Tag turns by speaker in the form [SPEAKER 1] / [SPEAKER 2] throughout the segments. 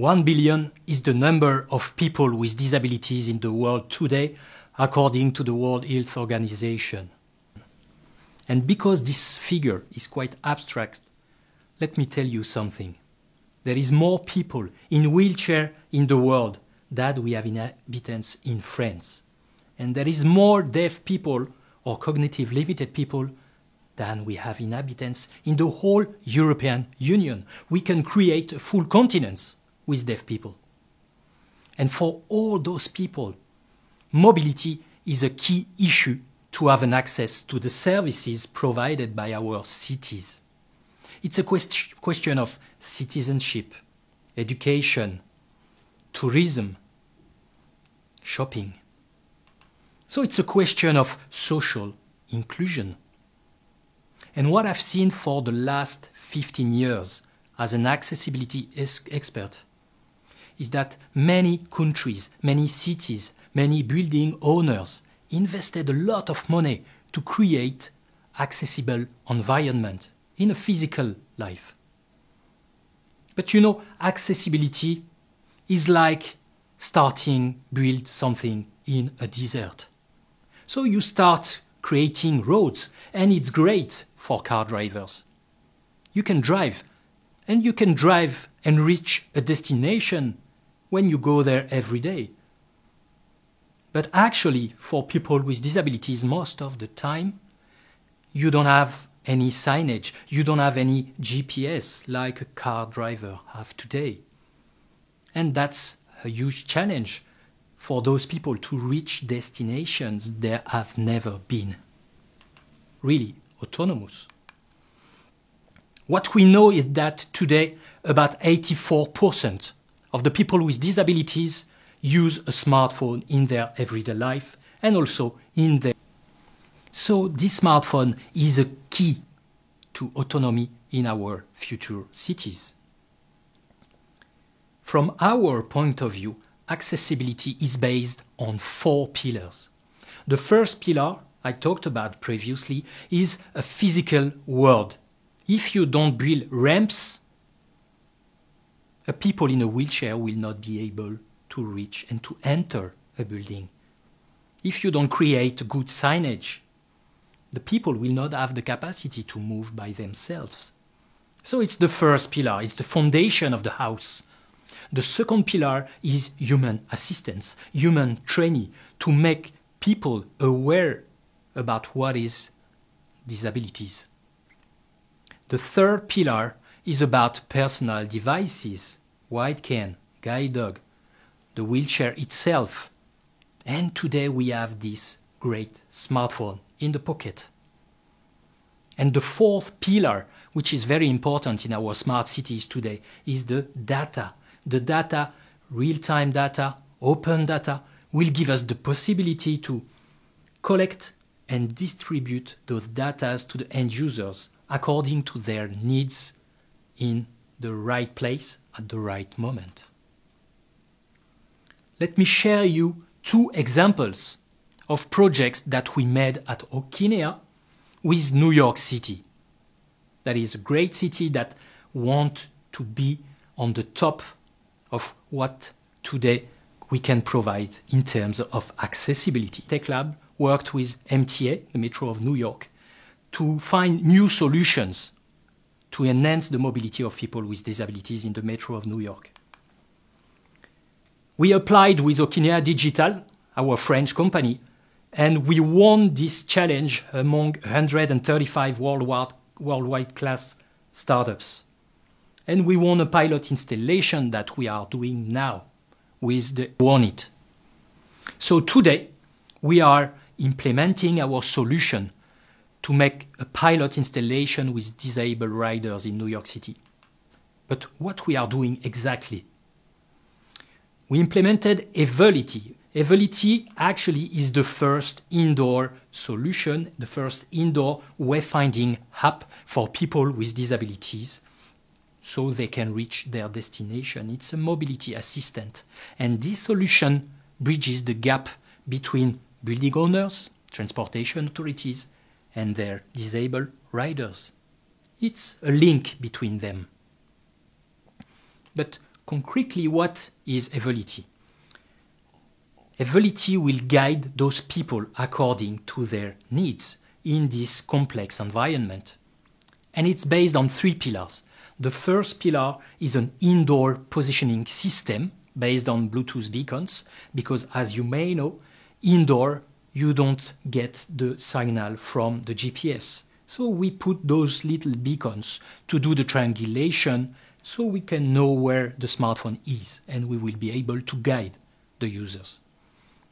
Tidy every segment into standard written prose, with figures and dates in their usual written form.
[SPEAKER 1] 1 billion is the number of people with disabilities in the world today, according to the World Health Organization. And because this figure is quite abstract, let me tell you something. There is more people in wheelchair in the world than we have inhabitants in France. And there is more deaf people or cognitive limited people than we have inhabitants in the whole European Union. We can create a full continent with deaf people. And for all those people, mobility is a key issue to have an access to the services provided by our cities. It's a question of citizenship, education, tourism, shopping. So it's a question of social inclusion. And what I've seen for the last 15 years as an accessibility expert is that many countries, many cities, many building owners invested a lot of money to create accessible environment in a physical life. But you know, accessibility is like build something in a desert. So you start creating roads, and it's great for car drivers. You can drive, and you can drive and reach a destination when you go there every day. But actually, for people with disabilities, most of the time, you don't have any signage, you don't have any GPS like a car driver have today. And that's a huge challenge for those people to reach destinations they have never been. Really autonomous. What we know is that today about 84% of the people with disabilities use a smartphone in their everyday life and also in their... So this smartphone is a key to autonomy in our future cities. From our point of view, accessibility is based on 4 pillars. The first pillar I talked about previously is a physical world. If you don't build ramps, people in a wheelchair will not be able to reach and to enter a building. If you don't create good signage, the people will not have the capacity to move by themselves. So it's the first pillar, it's the foundation of the house. The second pillar is human assistance, human training, to make people aware about what is disabilities. The third pillar is about personal devices, white cane, guide dog, the wheelchair itself. And today we have this great smartphone in the pocket. And the fourth pillar, which is very important in our smart cities today, is the data. The data, real-time data, open data, will give us the possibility to collect and distribute those data to the end users according to their needs in the right place at the right moment. Let me share you 2 examples of projects that we made at Okinea with New York City. That is a great city that wants to be on the top of what today we can provide in terms of accessibility. Tech Lab worked with MTA, the Metro of New York, to find new solutions to enhance the mobility of people with disabilities in the Metro of New York. We applied with Okinea Digital, our French company, and we won this challenge among 135 worldwide class startups. And we won a pilot installation that we are doing now with the WANIT. So today, we are implementing our solution to make a pilot installation with disabled riders in New York City. But what we are doing exactly? We implemented Evolity. Evolity actually is the first indoor solution, the first indoor wayfinding app for people with disabilities so they can reach their destination. It's a mobility assistant. And this solution bridges the gap between building owners, transportation authorities, and their disabled riders. It's a link between them. But concretely, what is Evolity? Evolity will guide those people according to their needs in this complex environment. And it's based on 3 pillars. The first pillar is an indoor positioning system based on Bluetooth beacons, because as you may know, indoor you don't get the signal from the GPS. So we put those little beacons to do the triangulation so we can know where the smartphone is, and we will be able to guide the users.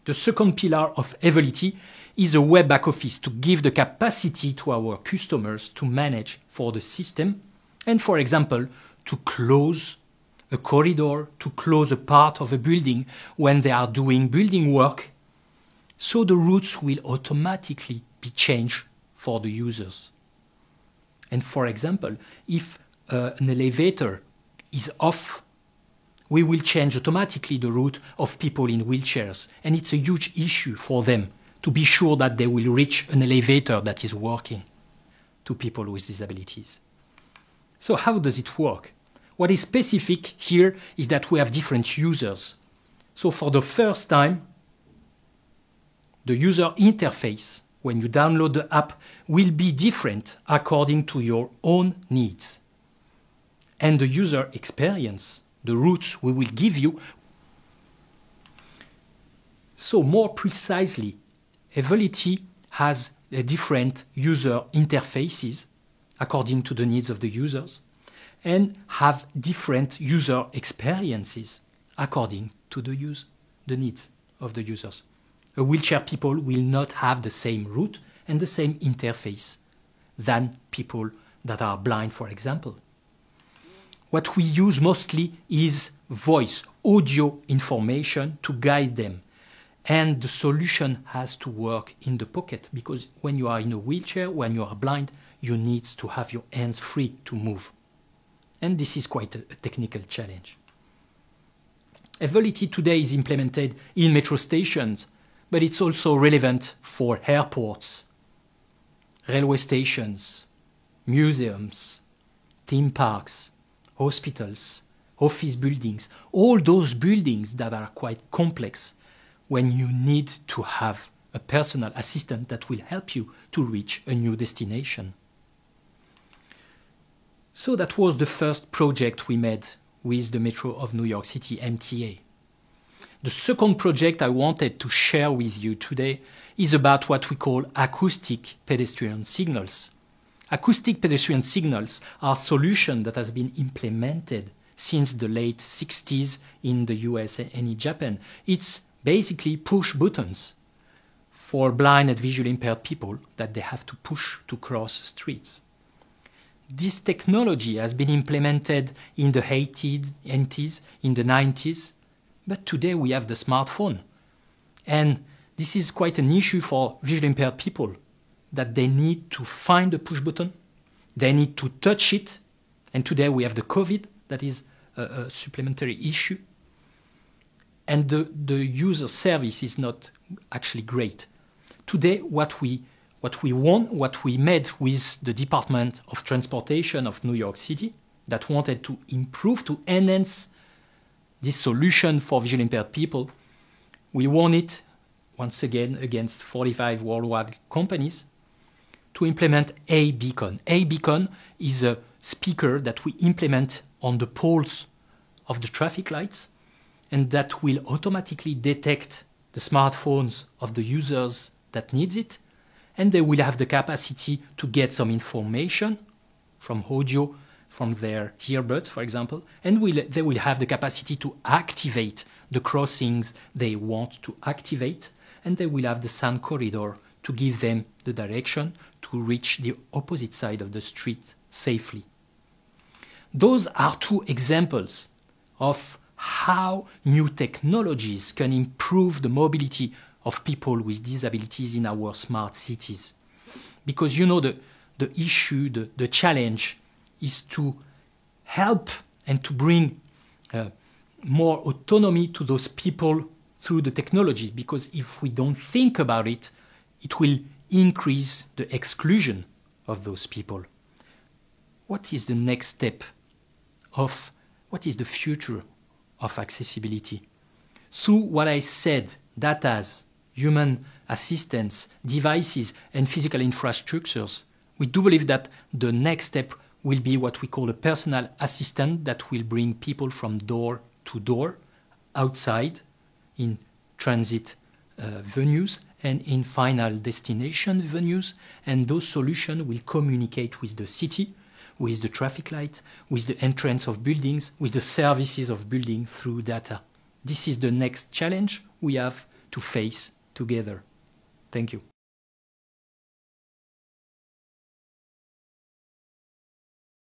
[SPEAKER 1] The second pillar of Evolity is a web back office to give the capacity to our customers to manage for the system and, for example, to close a corridor, to close a part of a building when they are doing building work, so the routes will automatically be changed for the users. And for example, if an elevator is off, we will change automatically the route of people in wheelchairs. And it's a huge issue for them to be sure that they will reach an elevator that is working to people with disabilities. So how does it work? What is specific here is that we have different users. So for the first time, the user interface, when you download the app, will be different according to your own needs. And the user experience, the routes we will give you. So more precisely, Evolity has different user interfaces according to the needs of the users, and have different user experiences according to the needs of the users. A wheelchair people will not have the same route and the same interface than people that are blind, for example. What we use mostly is voice, audio information to guide them. And the solution has to work in the pocket, because when you are in a wheelchair, when you are blind, you need to have your hands free to move. And this is quite a technical challenge. Evolity today is implemented in metro stations, but it's also relevant for airports, railway stations, museums, theme parks, hospitals, office buildings, all those buildings that are quite complex when you need to have a personal assistant that will help you to reach a new destination. So that was the first project we made with the Metro of New York City, MTA. The second project I wanted to share with you today is about what we call acoustic pedestrian signals. Acoustic pedestrian signals are solutions that has been implemented since the late 60s in the US and in Japan. It's basically push buttons for blind and visually impaired people that they have to push to cross streets. This technology has been implemented in the 80s, in the 90s, but today we have the smartphone. And this is quite an issue for visually impaired people, that they need to find the push button, they need to touch it, and today we have the COVID, that is a supplementary issue. And the user service is not actually great. Today, what we made with the Department of Transportation of New York City, that wanted to improve, to enhance this solution for visually impaired people, we won it, once again, against 45 worldwide companies, to implement A-Beacon. A-Beacon is a speaker that we implement on the poles of the traffic lights, and that will automatically detect the smartphones of the users that needs it, and they will have the capacity to get some information from audio, from their earbuds, for example, and they will have the capacity to activate the crossings they want to activate, and they will have the sound corridor to give them the direction to reach the opposite side of the street safely. Those are two examples of how new technologies can improve the mobility of people with disabilities in our smart cities. Because you know the issue, the challenge is to help and to bring more autonomy to those people through the technology, because if we don't think about it, it will increase the exclusion of those people. What is the next step of what is the future of accessibility. Through what I said, data, human assistance, devices, and physical infrastructures, we do believe that the next step will be what we call a personal assistant that will bring people from door to door, outside, in transit venues, and in final destination venues. And those solutions will communicate with the city, with the traffic light, with the entrance of buildings, with the services of building through data. This is the next challenge we have to face together. Thank you.